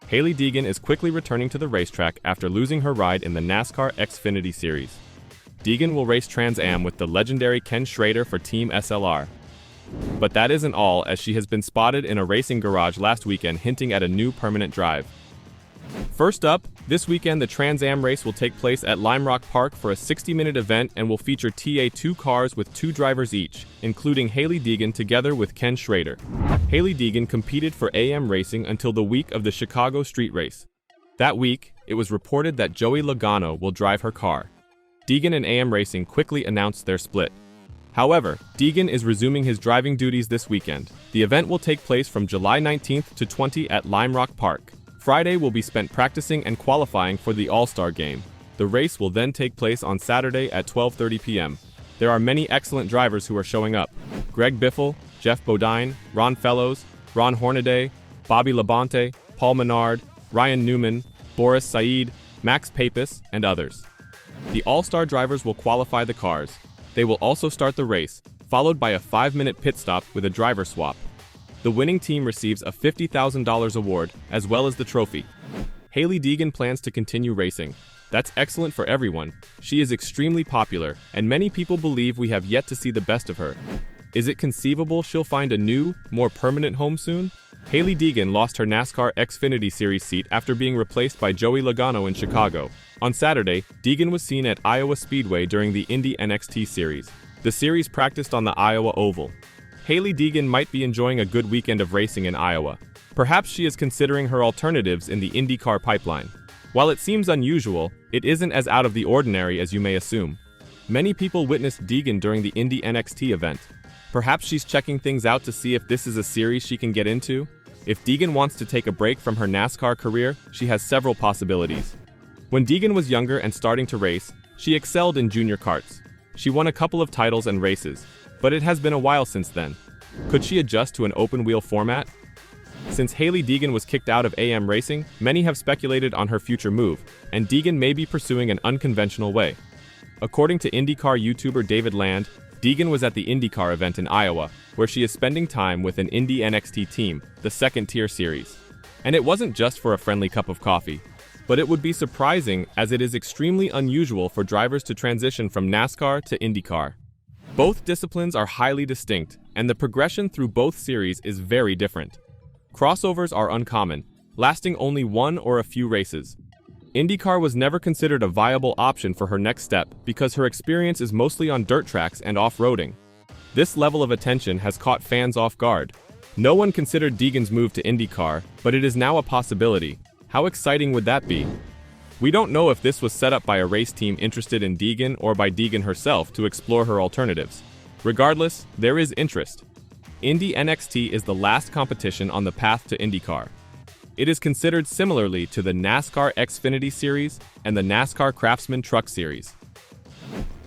Hailie Deegan is quickly returning to the racetrack after losing her ride in the NASCAR Xfinity Series. Deegan will race Trans Am with the legendary Ken Schrader for Team SLR. But that isn't all, as she has been spotted in a racing garage last weekend hinting at a new permanent drive. First up, this weekend the Trans Am race will take place at Lime Rock Park for a 60-minute event and will feature TA2 cars with 2 drivers each, including Hailie Deegan together with Ken Schrader. Hailie Deegan competed for AM Racing until the week of the Chicago street race. That week, it was reported that Joey Logano will drive her car. Deegan and AM Racing quickly announced their split. However, Deegan is resuming his driving duties this weekend. The event will take place from July 19th to 20 at Lime Rock Park. Friday will be spent practicing and qualifying for the All-Star Game. The race will then take place on Saturday at 12:30 p.m. There are many excellent drivers who are showing up. Greg Biffle, Jeff Bodine, Ron Fellows, Ron Hornaday, Bobby Labonte, Paul Menard, Ryan Newman, Boris Said, Max Papis, and others. The All-Star drivers will qualify the cars. They will also start the race, followed by a 5-minute pit stop with a driver swap. The winning team receives a $50,000 award, as well as the trophy. Hailie Deegan plans to continue racing. That's excellent for everyone. She is extremely popular, and many people believe we have yet to see the best of her. Is it conceivable she'll find a new, more permanent home soon? Hailie Deegan lost her NASCAR Xfinity Series seat after being replaced by Joey Logano in Chicago. On Saturday, Deegan was seen at Iowa Speedway during the Indy NXT Series. The series practiced on the Iowa Oval. Hailie Deegan might be enjoying a good weekend of racing in Iowa. Perhaps she is considering her alternatives in the IndyCar pipeline. While it seems unusual, it isn't as out of the ordinary as you may assume. Many people witnessed Deegan during the Indy NXT event. Perhaps she's checking things out to see if this is a series she can get into. If Deegan wants to take a break from her NASCAR career, she has several possibilities. When Deegan was younger and starting to race, she excelled in junior karts. She won a couple of titles and races, but it has been a while since then. Could she adjust to an open-wheel format? Since Hailie Deegan was kicked out of AM Racing, many have speculated on her future move, and Deegan may be pursuing an unconventional way. According to IndyCar YouTuber David Land, Deegan was at the IndyCar event in Iowa, where she is spending time with an Indy NXT team, the second-tier series. And it wasn't just for a friendly cup of coffee. But it would be surprising, as it is extremely unusual for drivers to transition from NASCAR to IndyCar. Both disciplines are highly distinct, and the progression through both series is very different. Crossovers are uncommon, lasting only one or a few races. IndyCar was never considered a viable option for her next step because her experience is mostly on dirt tracks and off-roading. This level of attention has caught fans off guard. No one considered Deegan's move to IndyCar, but it is now a possibility. How exciting would that be? We don't know if this was set up by a race team interested in Deegan or by Deegan herself to explore her alternatives. Regardless, there is interest. Indy NXT is the last competition on the path to IndyCar. It is considered similarly to the NASCAR Xfinity Series and the NASCAR Craftsman Truck Series.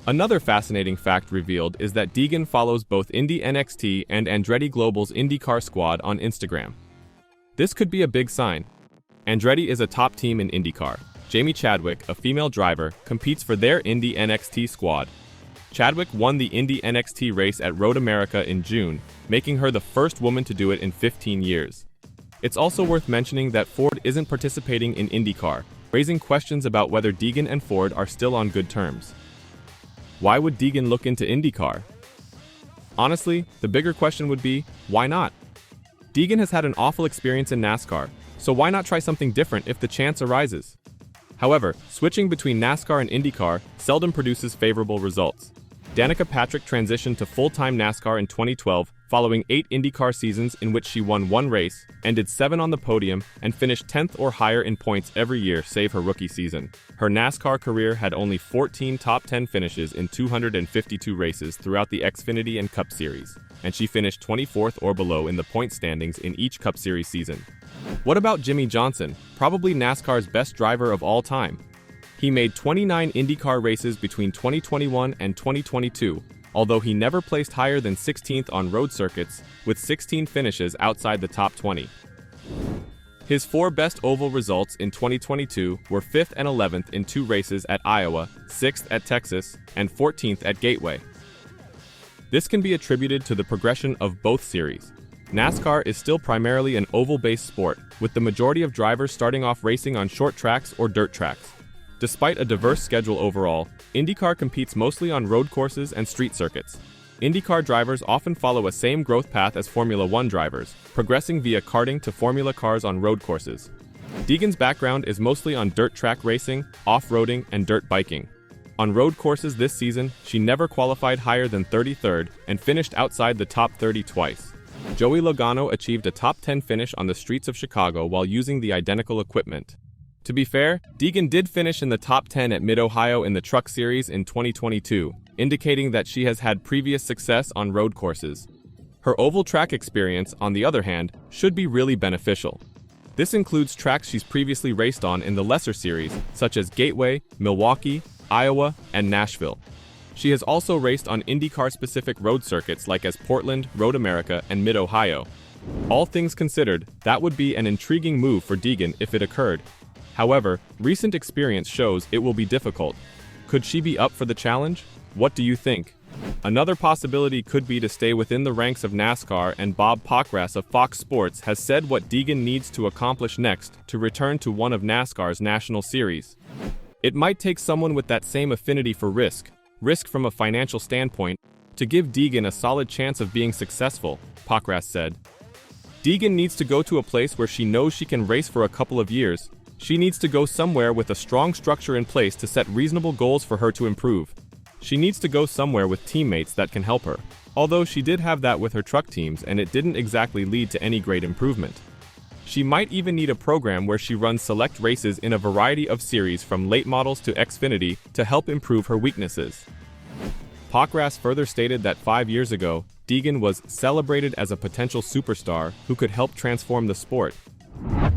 Another fascinating fact revealed is that Deegan follows both Indy NXT and Andretti Global's IndyCar squad on Instagram. This could be a big sign. Andretti is a top team in IndyCar. Jamie Chadwick, a female driver, competes for their Indy NXT squad. Chadwick won the Indy NXT race at Road America in June, making her the first woman to do it in 15 years. It's also worth mentioning that Ford isn't participating in IndyCar, raising questions about whether Deegan and Ford are still on good terms. Why would Deegan look into IndyCar? Honestly, the bigger question would be, why not? Deegan has had an awful experience in NASCAR, so why not try something different if the chance arises? However, switching between NASCAR and IndyCar seldom produces favorable results. Danica Patrick transitioned to full-time NASCAR in 2012 following 8 IndyCar seasons in which she won 1 race, ended 7 on the podium, and finished 10th or higher in points every year save her rookie season. Her NASCAR career had only 14 top 10 finishes in 252 races throughout the Xfinity and Cup Series, and she finished 24th or below in the point standings in each Cup Series season. What about Jimmie Johnson, probably NASCAR's best driver of all time? He made 29 IndyCar races between 2021 and 2022, although he never placed higher than 16th on road circuits, with 16 finishes outside the top 20. His 4 best oval results in 2022 were 5th and 11th in 2 races at Iowa, 6th at Texas, and 14th at Gateway. This can be attributed to the progression of both series. NASCAR is still primarily an oval-based sport, with the majority of drivers starting off racing on short tracks or dirt tracks. Despite a diverse schedule overall, IndyCar competes mostly on road courses and street circuits. IndyCar drivers often follow a same growth path as Formula One drivers, progressing via karting to Formula cars on road courses. Deegan's background is mostly on dirt track racing, off-roading, and dirt biking. On road courses this season, she never qualified higher than 33rd and finished outside the top 30 twice. Joey Logano achieved a top 10 finish on the streets of Chicago while using the identical equipment. To be fair, Deegan did finish in the top 10 at Mid-Ohio in the Truck Series in 2022, indicating that she has had previous success on road courses. Her oval track experience, on the other hand, should be really beneficial. This includes tracks she's previously raced on in the lesser series, such as Gateway, Milwaukee, Iowa, and Nashville. She has also raced on IndyCar-specific road circuits like as Portland, Road America, and Mid-Ohio. All things considered, that would be an intriguing move for Deegan if it occurred. However, recent experience shows it will be difficult. Could she be up for the challenge? What do you think? Another possibility could be to stay within the ranks of NASCAR, and Bob Pockrass of Fox Sports has said what Deegan needs to accomplish next to return to one of NASCAR's national series. It might take someone with that same affinity for risk from a financial standpoint, to give Deegan a solid chance of being successful, Pockrass said. Deegan needs to go to a place where she knows she can race for a couple of years. She needs to go somewhere with a strong structure in place to set reasonable goals for her to improve. She needs to go somewhere with teammates that can help her, although she did have that with her truck teams and it didn't exactly lead to any great improvement. She might even need a program where she runs select races in a variety of series from late models to Xfinity to help improve her weaknesses. Pockrass further stated that 5 years ago, Deegan was celebrated as a potential superstar who could help transform the sport.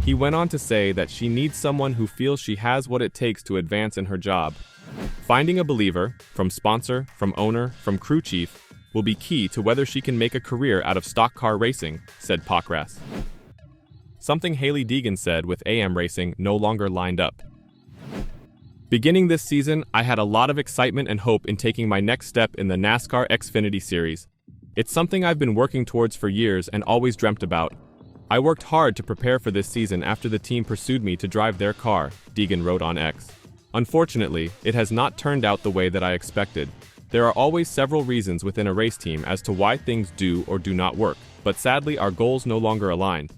He went on to say that she needs someone who feels she has what it takes to advance in her job. Finding a believer, from sponsor, from owner, from crew chief, will be key to whether she can make a career out of stock car racing, said Pockrass. Something Hailie Deegan said with AM Racing no longer lined up. Beginning this season, I had a lot of excitement and hope in taking my next step in the NASCAR Xfinity Series. It's something I've been working towards for years and always dreamt about. I worked hard to prepare for this season after the team pursued me to drive their car, Deegan wrote on X. Unfortunately, it has not turned out the way that I expected. There are always several reasons within a race team as to why things do or do not work, but sadly our goals no longer align.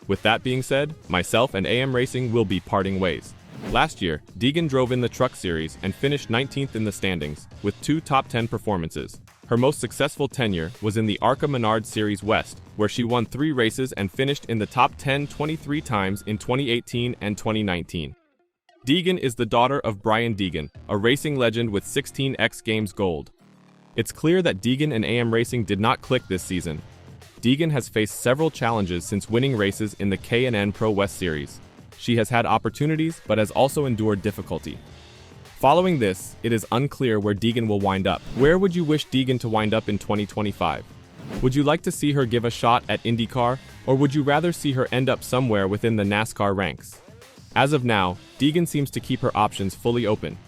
With that being said, myself and AM Racing will be parting ways. Last year, Deegan drove in the Truck Series and finished 19th in the standings, with 2 top 10 performances. Her most successful tenure was in the ARCA Menard Series West, where she won 3 races and finished in the top 10 23 times in 2018 and 2019. Deegan is the daughter of Brian Deegan, a racing legend with 16 X Games gold. It's clear that Deegan and AM Racing did not click this season. Deegan has faced several challenges since winning races in the K&N Pro West Series. She has had opportunities, but has also endured difficulty. Following this, it is unclear where Deegan will wind up. Where would you wish Deegan to wind up in 2025? Would you like to see her give a shot at IndyCar, or would you rather see her end up somewhere within the NASCAR ranks? As of now, Deegan seems to keep her options fully open.